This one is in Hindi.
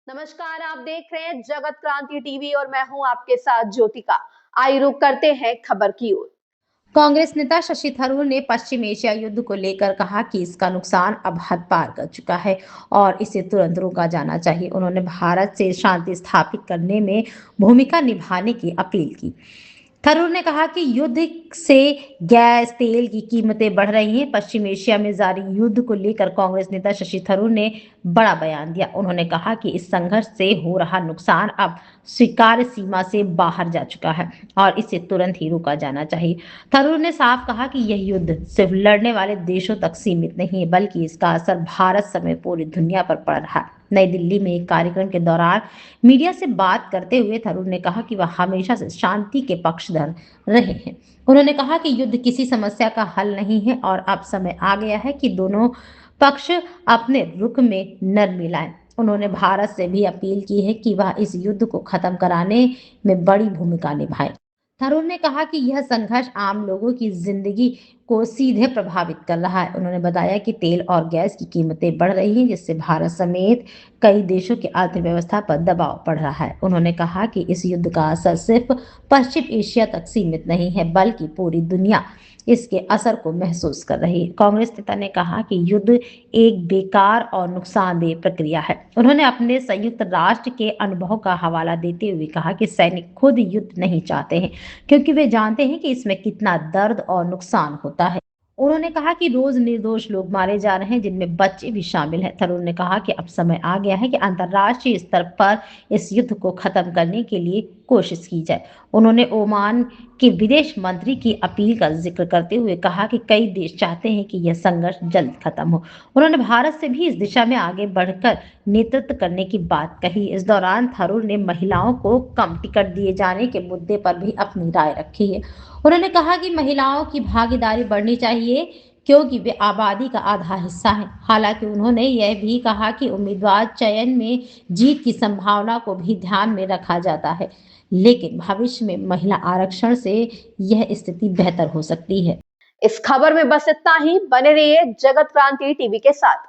नमस्कार, आप देख रहे हैं जगत क्रांति टीवी और मैं हूं आपके साथ ज्योतिका। आइए रुक करते हैं खबर की ओर। कांग्रेस नेता शशि थरूर ने पश्चिम एशिया युद्ध को लेकर कहा कि इसका नुकसान अब हद पार कर चुका है और इसे तुरंत रोका जाना चाहिए। उन्होंने भारत से शांति स्थापित करने में भूमिका निभाने की अपील की। थरूर ने कहा कि युद्ध से गैस तेल की कीमतें बढ़ रही हैं। पश्चिम एशिया में जारी युद्ध को लेकर कांग्रेस नेता शशि थरूर ने बड़ा बयान दिया। उन्होंने कहा कि इस संघर्ष से हो रहा नुकसान अब स्वीकार्य सीमा से बाहर जा चुका है और इसे तुरंत ही रोका जाना चाहिए। थरूर ने साफ कहा कि यह युद्ध सिर्फ लड़ने वाले देशों तक सीमित नहीं है, बल्कि इसका असर भारत समेत पूरी दुनिया पर पड़ रहा है। नई दिल्ली में एक कार्यक्रम के दौरान मीडिया से बात करते हुए थरूर ने कहा कि वह हमेशा से शांति के पक्षधर रहे हैं। उन्होंने कहा कि युद्ध किसी समस्या का हल नहीं है और अब समय आ गया है कि दोनों पक्ष अपने रुख में नरमी लाएं। उन्होंने भारत से भी अपील की है कि वह इस युद्ध को खत्म कराने में बड़ी भूमिका निभाए। थरूर ने कहा कि यह संघर्ष आम लोगों की जिंदगी को सीधे प्रभावित कर रहा है। उन्होंने बताया कि तेल और गैस की कीमतें बढ़ रही हैं, जिससे भारत समेत कई देशों की अर्थव्यवस्था पर दबाव पड़ रहा है। उन्होंने कहा कि इस युद्ध का असर सिर्फ पश्चिम एशिया तक सीमित नहीं है, बल्कि पूरी दुनिया इसके असर को महसूस कर रही है। कांग्रेस नेता ने कहा कि युद्ध एक बेकार और नुकसानदेह प्रक्रिया है। उन्होंने अपने संयुक्त राष्ट्र के अनुभव का हवाला देते हुए कहा कि सैनिक खुद युद्ध नहीं चाहते हैं, क्योंकि वे जानते हैं कि इसमें कितना दर्द और नुकसान होता है। उन्होंने कहा कि रोज निर्दोष लोग मारे जा रहे हैं, जिनमें बच्चे भी शामिल हैं। थरूर ने कहा कि अब समय आ गया है कि अंतर्राष्ट्रीय स्तर पर इस युद्ध को खत्म करने के लिए कोशिश की जाए। उन्होंने ओमान के विदेश मंत्री की अपील का जिक्र करते हुए कहा कि कई देश चाहते हैं कि यह संघर्ष जल्द खत्म हो। उन्होंने भारत से भी इस दिशा में आगे बढ़कर नेतृत्व करने की बात कही। इस दौरान थरूर ने महिलाओं को कम टिकट दिए जाने के मुद्दे पर भी अपनी राय रखी है। उन्होंने कहा कि महिलाओं की भागीदारी बढ़नी चाहिए, क्योंकि वे आबादी का आधा हिस्सा हैं। हालांकि उन्होंने यह भी कहा कि उम्मीदवार चयन में जीत की संभावना को भी ध्यान में रखा जाता है, लेकिन भविष्य में महिला आरक्षण से यह स्थिति बेहतर हो सकती है। इस खबर में बस इतना ही। बने रहिए जगत क्रांति टीवी के साथ।